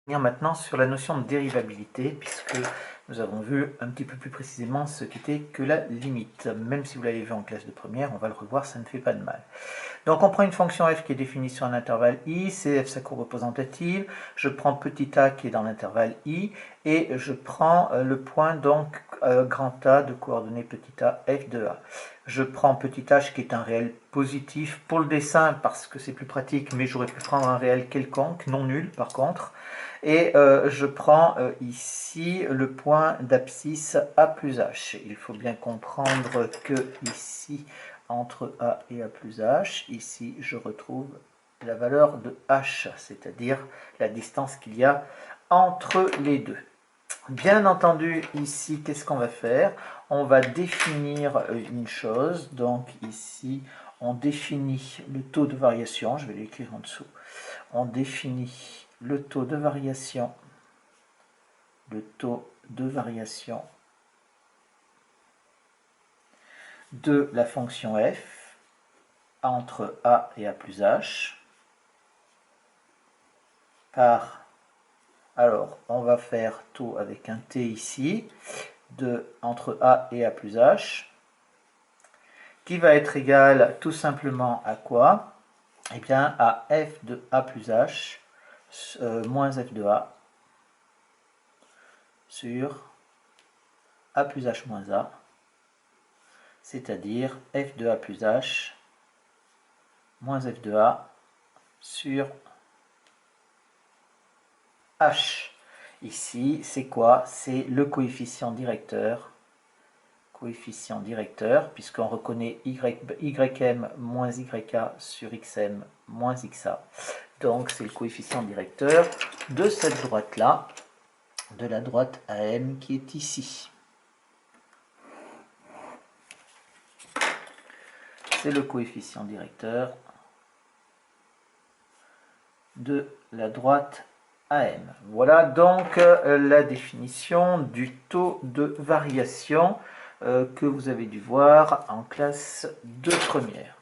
Maintenant sur la notion de dérivabilité, puisque nous avons vu un petit peu plus précisément ce qu'était que la limite. Même si vous l'avez vu en classe de première, on va le revoir, ça ne fait pas de mal. Donc on prend une fonction f qui est définie sur un intervalle i, c'est f sa courbe représentative, je prends petit a qui est dans l'intervalle i, et je prends le point donc grand A de coordonnées petit a f de a. Je prends petit h qui est un réel positif pour le dessin parce que c'est plus pratique, mais j'aurais pu prendre un réel quelconque, non nul par contre. Et je prends ici le point d'abscisse a plus h. Il faut bien comprendre que ici, entre a et a plus h, ici je retrouve la valeur de h, c'est-à-dire la distance qu'il y a entre les deux. Bien entendu, ici, qu'est-ce qu'on va faire? On va définir une chose. Donc ici, on définit le taux de variation. Je vais l'écrire en dessous. On définit le taux de variation. De la fonction f entre a et a plus h par, alors on va faire taux avec un t ici, entre a et a plus h, qui va être égal tout simplement à quoi? Eh bien à f de a plus h moins f de a sur a plus h moins a, c'est-à-dire f de a plus h moins f de a sur h. Ici, c'est quoi? C'est le coefficient directeur, puisqu'on reconnaît ym moins yk sur xm moins xa. Donc, c'est le coefficient directeur de cette droite-là, de la droite AM qui est ici. C'est le coefficient directeur de la droite AM. Voilà donc la définition du taux de variation que vous avez dû voir en classe de première.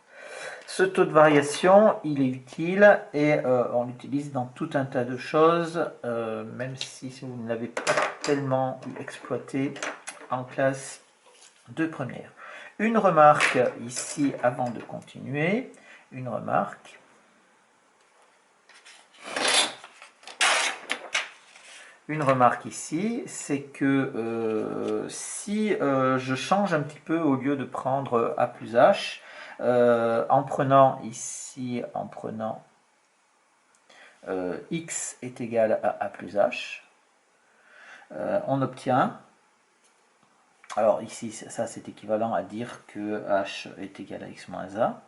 Ce taux de variation, il est utile et on l'utilise dans tout un tas de choses, même si vous ne l'avez pas tellement exploité en classe de première. Une remarque ici avant de continuer, une remarque. Une remarque ici, c'est que si je change un petit peu au lieu de prendre a plus h, en prenant ici, x est égal à plus h, on obtient, alors ici ça c'est équivalent à dire que h est égal à x moins a,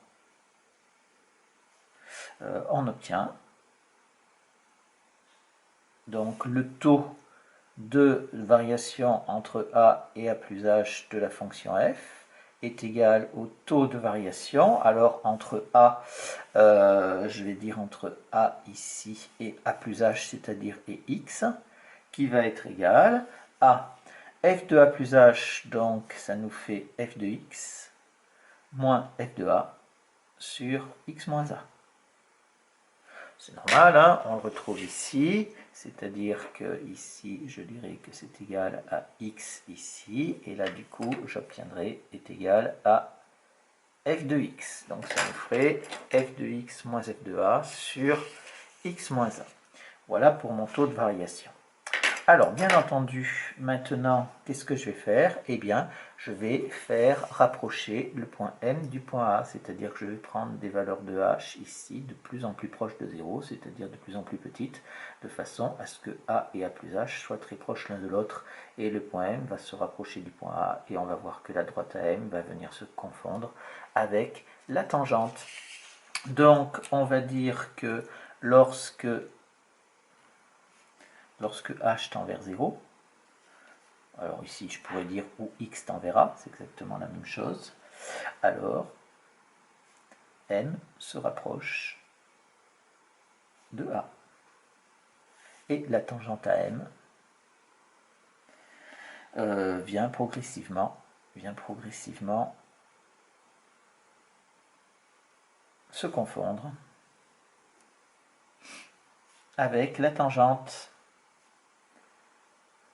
on obtient donc le taux de variation entre a et a plus h de la fonction f est égal au taux de variation, alors entre a, je vais dire entre a ici et a plus h, c'est-à-dire et x, qui va être égal à f de a plus h, donc ça nous fait f de x, moins f de a sur x moins a. C'est normal, hein, on le retrouve ici, c'est-à-dire que ici, je dirais que c'est égal à x ici, et là, du coup, j'obtiendrai est égal à f de x. Donc, ça nous ferait f de x moins f de a sur x moins a. Voilà pour mon taux de variation. Alors, bien entendu, maintenant, qu'est-ce que je vais faire? Eh bien, je vais faire rapprocher le point M du point A, c'est-à-dire que je vais prendre des valeurs de H ici de plus en plus proches de 0, c'est-à-dire de plus en plus petites, de façon à ce que A et A plus H soient très proches l'un de l'autre, et le point M va se rapprocher du point A, et on va voir que la droite AM va venir se confondre avec la tangente. Donc, on va dire que lorsque h tend vers 0, alors ici je pourrais dire où x tend vers a, c'est exactement la même chose, alors m se rapproche de a. Et la tangente à m vient progressivement se confondre avec la tangente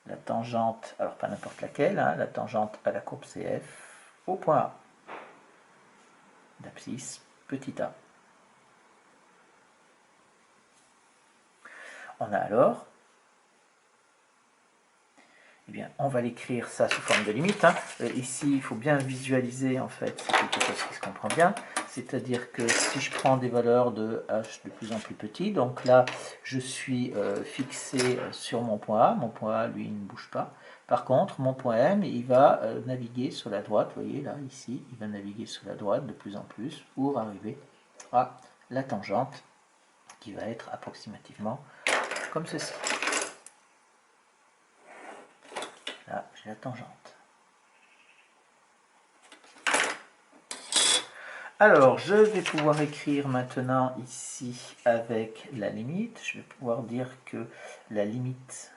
la tangente, alors pas n'importe laquelle, hein, la tangente à la courbe CF au point A d'abscisse petit a. On a alors, eh bien, on va l'écrire ça sous forme de limite. Hein. Ici, il faut bien visualiser, en fait, c'est quelque chose qui se comprend bien. C'est-à-dire que si je prends des valeurs de h de plus en plus petit, donc là, je suis fixé sur mon point A, lui, il ne bouge pas. Par contre, mon point M, il va naviguer sur la droite, vous voyez là, ici, il va naviguer sur la droite de plus en plus pour arriver à la tangente qui va être approximativement comme ceci. Là, j'ai la tangente. Alors, je vais pouvoir écrire maintenant ici avec la limite. Je vais pouvoir dire que la limite,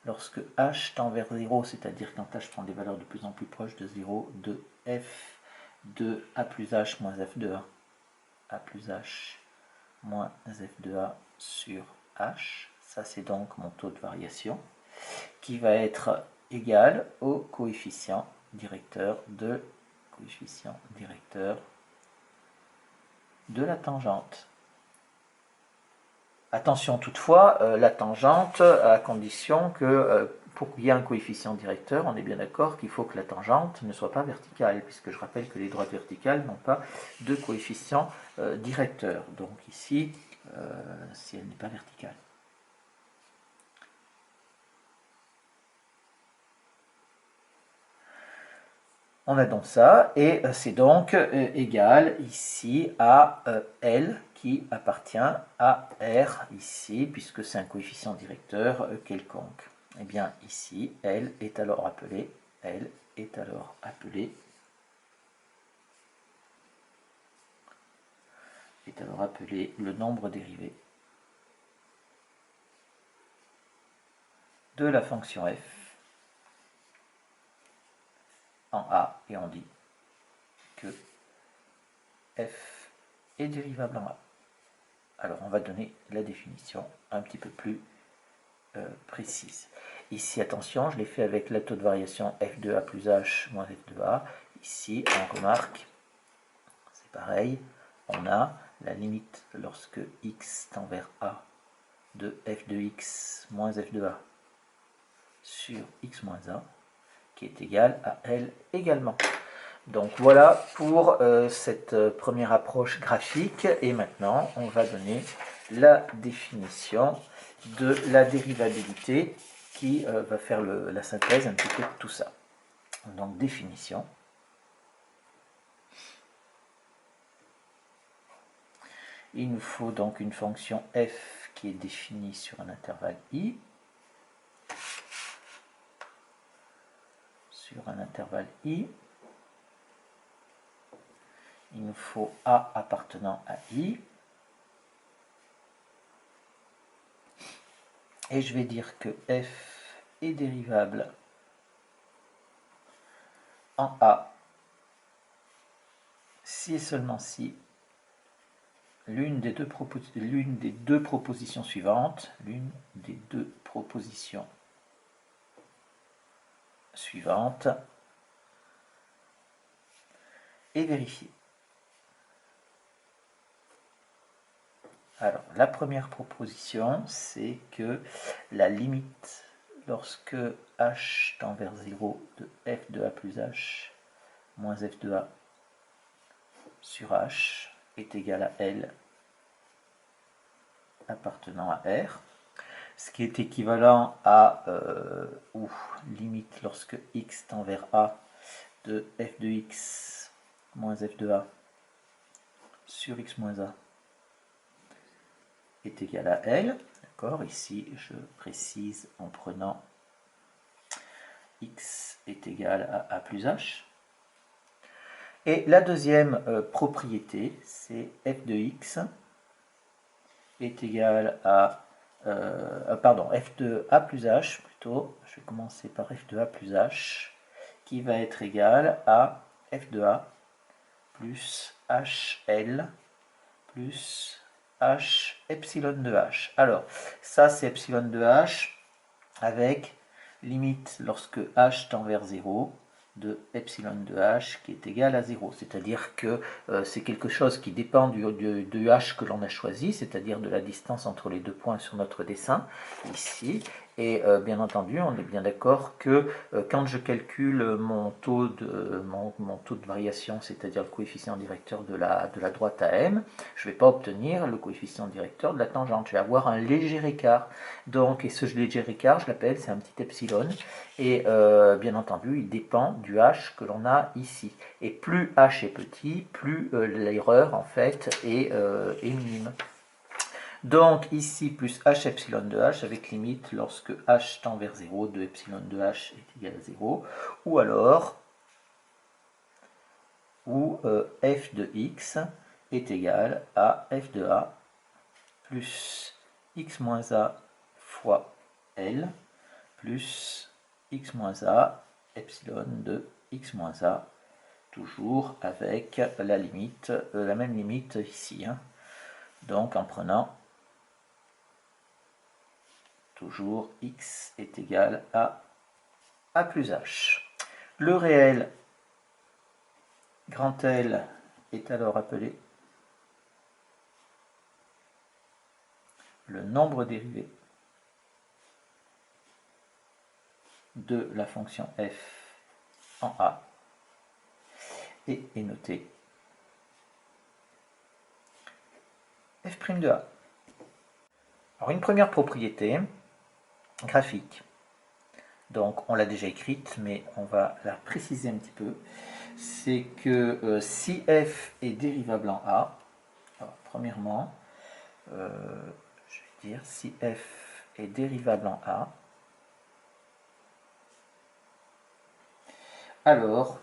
lorsque h tend vers 0, c'est-à-dire quand h prend des valeurs de plus en plus proches de 0, de f de a plus h moins f de a plus h moins f de a sur h, ça c'est donc mon taux de variation, qui va être égal au coefficient directeur de la tangente. Attention toutefois, la tangente, à condition que pour qu'il y ait un coefficient directeur, on est bien d'accord qu'il faut que la tangente ne soit pas verticale, puisque je rappelle que les droites verticales n'ont pas de coefficient directeur. Donc ici, si elle n'est pas verticale. On a donc ça, et c'est donc égal ici à L qui appartient à R ici, puisque c'est un coefficient directeur quelconque. Et bien ici, L est alors appelé le nombre dérivé de la fonction f en A, et on dit que f est dérivable en A. Alors on va donner la définition un petit peu plus précise. Ici, attention, je l'ai fait avec le taux de variation f de a plus h moins f de a. Ici, on remarque, c'est pareil, on a la limite lorsque x tend vers a de f de x moins f de a sur x moins a, qui est égal à L également. Donc voilà pour cette première approche graphique, et maintenant on va donner la définition de la dérivabilité qui va faire la synthèse un petit peu de tout ça. Donc définition. Il nous faut donc une fonction f qui est définie sur un intervalle i. Il nous faut a appartenant à i. Et je vais dire que f est dérivable en a si et seulement si l'une des deux propositions suivantes est vérifiée. Alors, la première proposition, c'est que la limite lorsque h tend vers 0 de f de a plus h moins f de a sur h est égale à L appartenant à R, ce qui est équivalent à ou limite lorsque x tend vers a de f de x moins f de a sur x moins a est égal à L. D'accord, ici je précise en prenant x est égal à a plus h. Et la deuxième propriété, c'est f de x est égal à f de a plus h plutôt, je vais commencer par f de a plus h, qui va être égal à f de a plus hl plus h epsilon de h. Alors, ça c'est epsilon de h avec limite lorsque h tend vers 0 de epsilon de h qui est égal à 0. C'est-à-dire que c'est quelque chose qui dépend du h que l'on a choisi, c'est-à-dire de la distance entre les deux points sur notre dessin, ici. Et bien entendu, on est bien d'accord que quand je calcule mon taux de variation, c'est-à-dire le coefficient directeur de la droite à m, je ne vais pas obtenir le coefficient directeur de la tangente. Je vais avoir un léger écart. Donc, et ce léger écart, je l'appelle, c'est un petit epsilon. Et bien entendu, il dépend du h que l'on a ici. Et plus h est petit, plus l'erreur, en fait, est minime. Donc ici, plus h epsilon de h avec limite lorsque h tend vers 0 de epsilon de h est égal à 0. Ou alors, où f de x est égal à f de a plus x moins a fois L plus x moins a epsilon de x moins a, toujours avec la limite, la même limite ici. Hein. Donc en prenant toujours x est égal à a plus h. Le réel grand L est alors appelé le nombre dérivé de la fonction f en a et est noté f' de a. Alors une première propriété graphique, donc on l'a déjà écrite mais on va la préciser un petit peu, c'est que si f est dérivable en a, alors, premièrement, je vais dire si f est dérivable en a, alors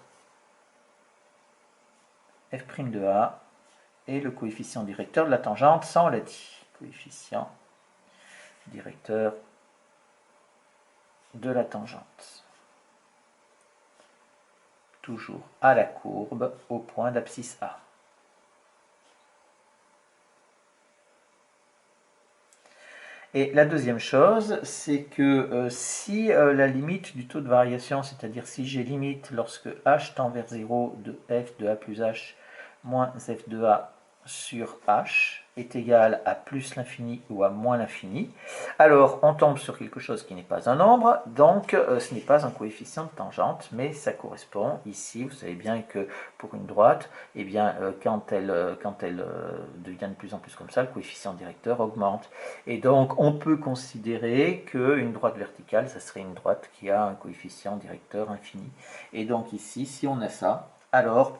f' de a est le coefficient directeur de la tangente, ça on l'a dit, coefficient directeur de la tangente. Toujours à la courbe au point d'abscisse A. Et la deuxième chose, c'est que si la limite du taux de variation, c'est-à-dire si j'ai limite lorsque h tend vers 0 de f de a plus h moins f de a sur h est égal à plus l'infini ou à moins l'infini, alors on tombe sur quelque chose qui n'est pas un nombre, donc ce n'est pas un coefficient de tangente, mais ça correspond ici, vous savez bien que pour une droite, eh bien, quand elle devient de plus en plus comme ça, le coefficient directeur augmente. Et donc on peut considérer qu'une droite verticale, ça serait une droite qui a un coefficient directeur infini. Et donc ici, si on a ça, alors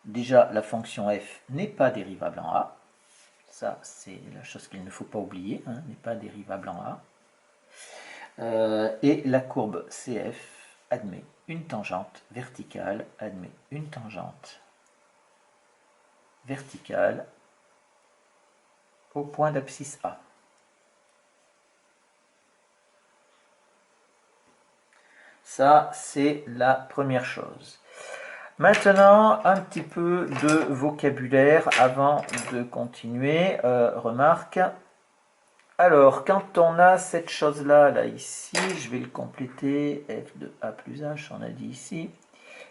déjà, la fonction f n'est pas dérivable en a. Ça, c'est la chose qu'il ne faut pas oublier, hein, n'est pas dérivable en a. Et la courbe CF admet une tangente verticale, admet une tangente verticale au point d'abscisse A. Ça, c'est la première chose. Maintenant, un petit peu de vocabulaire avant de continuer. Remarque. Alors, quand on a cette chose-là, là, ici, je vais le compléter, f de a plus h, on a dit ici,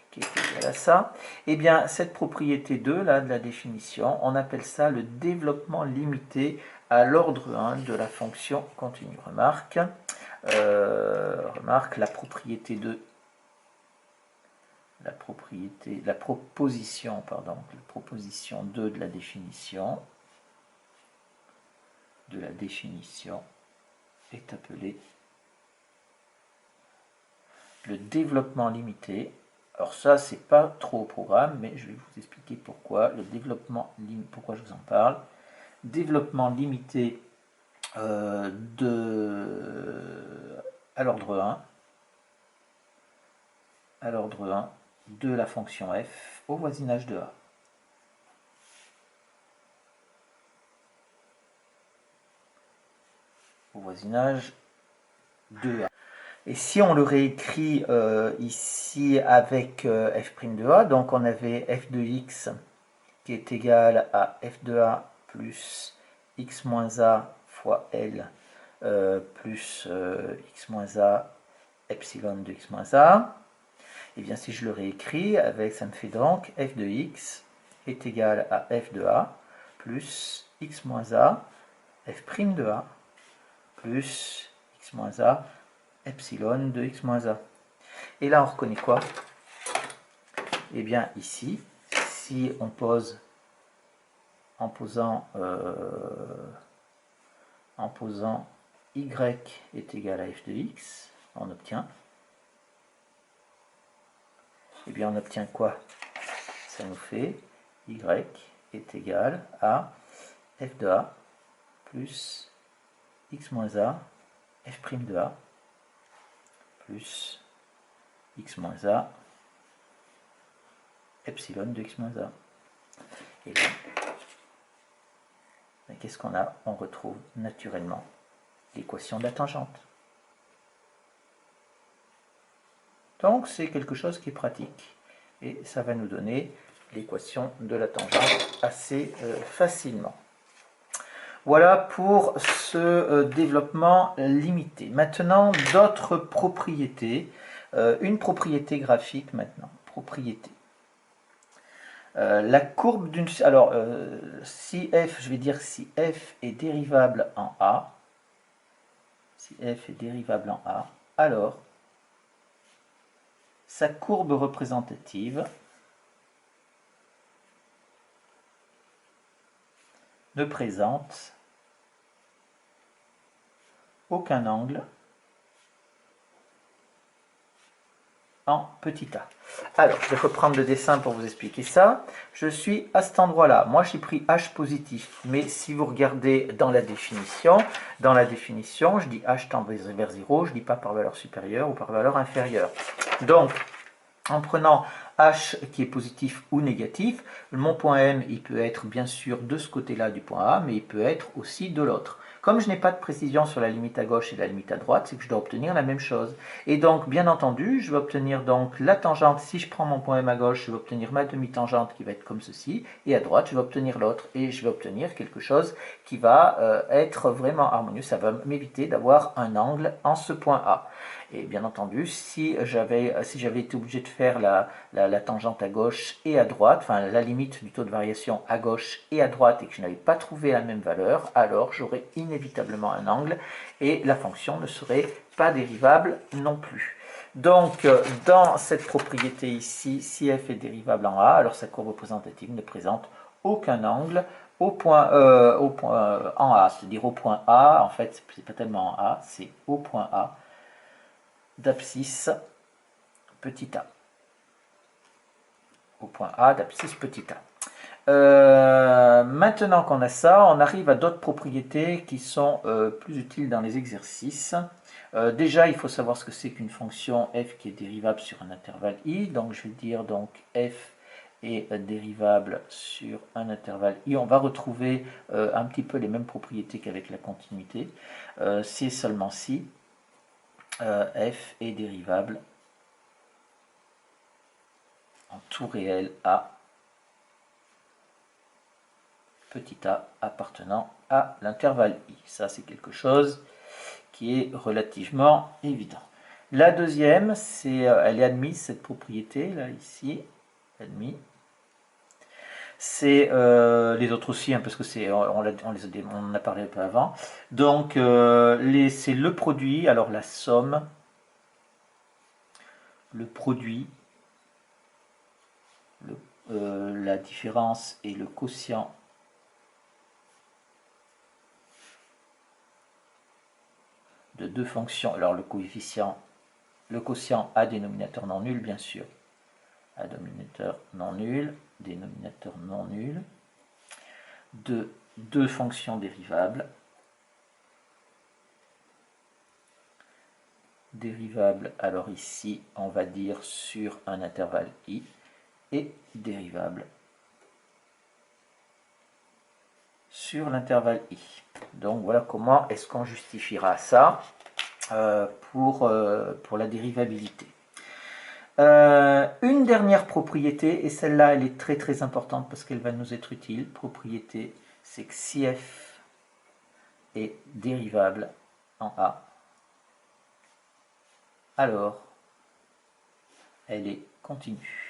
qui est égal à ça. Eh bien, cette propriété 2, là, de la définition, on appelle ça le développement limité à l'ordre 1 de la fonction continue. Remarque, la propriété 2, la proposition 2 de la définition est appelée le développement limité. Alors ça, c'est pas trop au programme, mais je vais vous expliquer pourquoi. Pourquoi je vous en parle. Développement limité à l'ordre 1 de la fonction f au voisinage de a. Au voisinage de a. Et si on le réécrit ici avec f' de a, donc on avait f de x qui est égal à f de a plus x moins a fois L plus x moins a epsilon de x moins a. Et bien si je le réécris, ça me fait donc f de x est égal à f de a plus x moins a f' de a plus x moins a epsilon de x moins a. Et là on reconnaît quoi? Et bien ici, si on pose en posant y est égal à f de x, on obtient, et bien on obtient quoi? Ça nous fait y est égal à f de a plus x moins a f' de a plus x moins a epsilon de x moins a. Et là, qu'est-ce qu'on a? On retrouve naturellement l'équation de la tangente. Donc c'est quelque chose qui est pratique et ça va nous donner l'équation de la tangente assez facilement. Voilà pour ce développement limité. Maintenant, d'autres propriétés. Une propriété graphique maintenant. Propriété. La courbe d'une... Alors, si f, je vais dire si f est dérivable en a, si f est dérivable en a, alors sa courbe représentative ne présente aucun angle en petit a. Alors, je vais reprendre le dessin pour vous expliquer ça. Je suis à cet endroit-là. Moi, j'ai pris h positif. Mais si vous regardez dans la définition, je dis h tend vers 0, je ne dis pas par valeur supérieure ou par valeur inférieure. Donc, en prenant h qui est positif ou négatif, mon point M, il peut être bien sûr de ce côté-là du point A, mais il peut être aussi de l'autre. Comme je n'ai pas de précision sur la limite à gauche et la limite à droite, c'est que je dois obtenir la même chose. Et donc, bien entendu, je vais obtenir donc la tangente. Si je prends mon point M à gauche, je vais obtenir ma demi-tangente qui va être comme ceci. Et à droite, je vais obtenir l'autre. Et je vais obtenir quelque chose qui va être vraiment harmonieux. Ça va m'éviter d'avoir un angle en ce point A. Et bien entendu, si j'avais été obligé de faire la tangente à gauche et à droite, enfin la limite du taux de variation à gauche et à droite, et que je n'avais pas trouvé la même valeur, alors j'aurais inévitablement un angle et la fonction ne serait pas dérivable non plus. Donc, dans cette propriété ici, si f est dérivable en a, alors sa courbe représentative ne présente aucun angle en A, c'est-à-dire au point A, en fait, c'est pas tellement en A, c'est au point A d'abscisse petit a. Au point A d'abscisse petit a. Maintenant qu'on a ça, on arrive à d'autres propriétés qui sont plus utiles dans les exercices. Déjà, il faut savoir ce que c'est qu'une fonction f qui est dérivable sur un intervalle i. Donc, je vais dire donc f est dérivable sur un intervalle i. On va retrouver un petit peu les mêmes propriétés qu'avec la continuité. C'est seulement si f est dérivable en tout réel a petit a appartenant à l'intervalle i. Ça, c'est quelque chose qui est relativement évident. La deuxième, elle est admise, cette propriété, là, ici, admise. C'est les autres aussi, hein, parce que on en a parlé un peu avant. Donc, c'est le produit, alors la somme, le produit, la différence et le quotient de deux fonctions. Alors, le quotient à dénominateur non nul, bien sûr. À dénominateur non nul, dénominateur non nul, de deux fonctions dérivables. Dérivable, alors ici, on va dire sur un intervalle i, et dérivable sur l'intervalle i. Donc voilà comment est-ce qu'on justifiera ça pour la dérivabilité. Une dernière propriété, et celle-là elle est très très importante parce qu'elle va nous être utile. Propriété, c'est que si f est dérivable en A, alors elle est continue.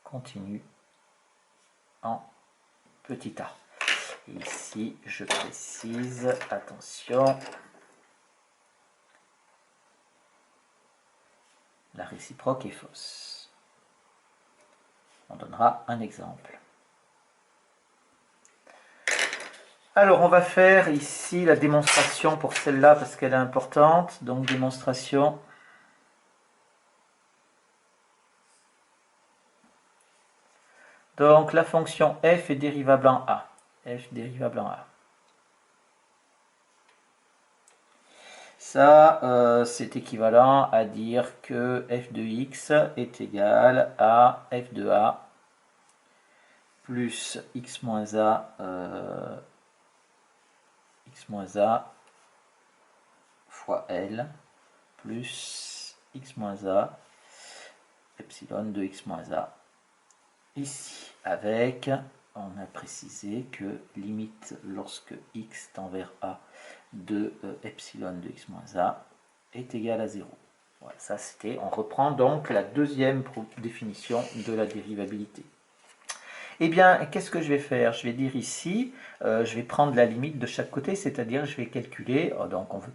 Continue en petit a. Et ici, je précise, attention, la réciproque est fausse. On donnera un exemple. Alors, on va faire ici la démonstration pour celle-là parce qu'elle est importante. Donc, démonstration. Donc, la fonction f est dérivable en a. F dérivable en a. Ça, c'est équivalent à dire que f de x est égal à f de a plus x moins a fois L plus x moins a epsilon de x moins a. Ici, avec, on a précisé que limite lorsque x tend vers a de epsilon de x moins a est égal à 0. Voilà, ça c'était, on reprend donc la deuxième définition de la dérivabilité. Eh bien, qu'est-ce que je vais faire? Je vais dire ici, je vais prendre la limite de chaque côté, c'est-à-dire je vais calculer, donc on veut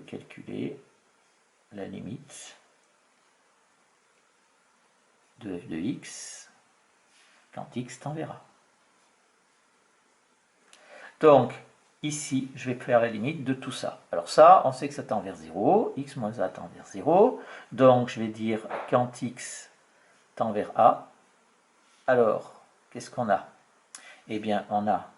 calculer la limite de f de x quand x tend vers a. Donc, ici, je vais faire la limite de tout ça. Alors ça, on sait que ça tend vers 0, x moins a tend vers 0, donc je vais dire quand x tend vers a, alors, qu'est-ce qu'on a? Eh bien, on a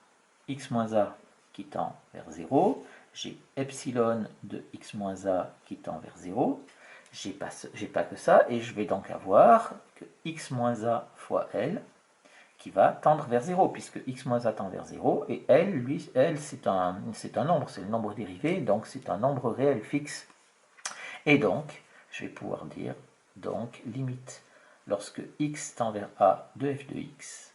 x moins a qui tend vers 0, j'ai epsilon de x moins a qui tend vers 0, j'ai pas que ça, et je vais donc avoir que x moins a fois L qui va tendre vers 0, puisque x moins a tend vers 0, et L, c'est un nombre, c'est le nombre dérivé, donc c'est un nombre réel fixe. Et donc, je vais pouvoir dire, donc, limite, lorsque x tend vers a de f de x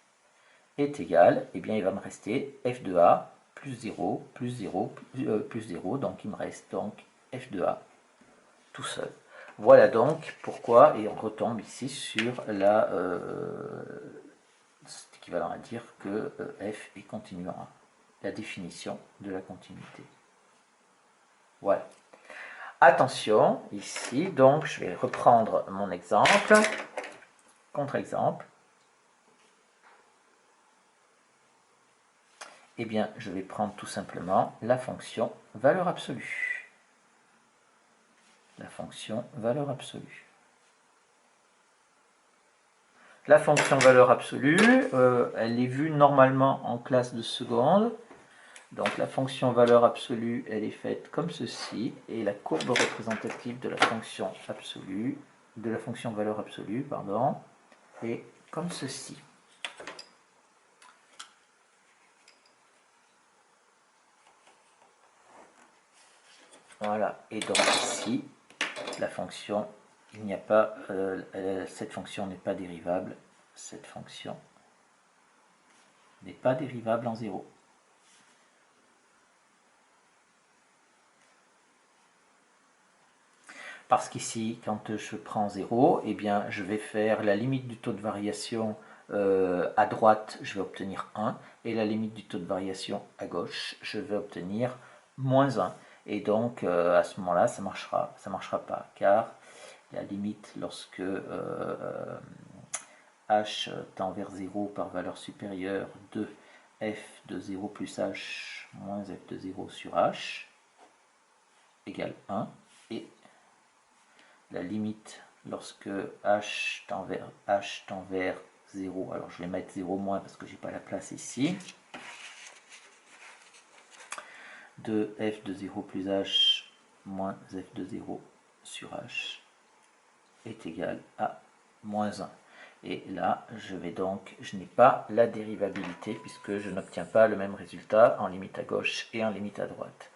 est égal, eh bien il va me rester f de a plus 0, plus 0, plus 0, donc il me reste donc f de a tout seul. Voilà donc pourquoi, et on retombe ici sur la... c'est équivalent à dire que f est continu en A, la définition de la continuité. Voilà. Attention, ici, donc je vais reprendre mon exemple, contre-exemple. Eh bien, je vais prendre tout simplement la fonction valeur absolue. La fonction valeur absolue. La fonction valeur absolue, elle est vue normalement en classe de seconde. Donc la fonction valeur absolue, elle est faite comme ceci, et la courbe représentative de la fonction absolue, de la fonction valeur absolue, pardon, est comme ceci. Voilà, et donc ici, la fonction, il n'y a pas, cette fonction n'est pas dérivable, cette fonction n'est pas dérivable en 0. Parce qu'ici, quand je prends 0, eh bien, je vais faire la limite du taux de variation à droite, je vais obtenir 1, et la limite du taux de variation à gauche, je vais obtenir moins 1. Et donc, à ce moment-là, ça marchera pas, car la limite lorsque h tend vers 0 par valeur supérieure de f de 0 plus h moins f de 0 sur h égale 1, et la limite lorsque h tend vers 0, alors je vais mettre 0 moins parce que j'ai pas la place ici, de f de 0 plus h moins f de 0 sur h est égal à moins 1. Et là, je n'ai pas la dérivabilité puisque je n'obtiens pas le même résultat en limite à gauche et en limite à droite.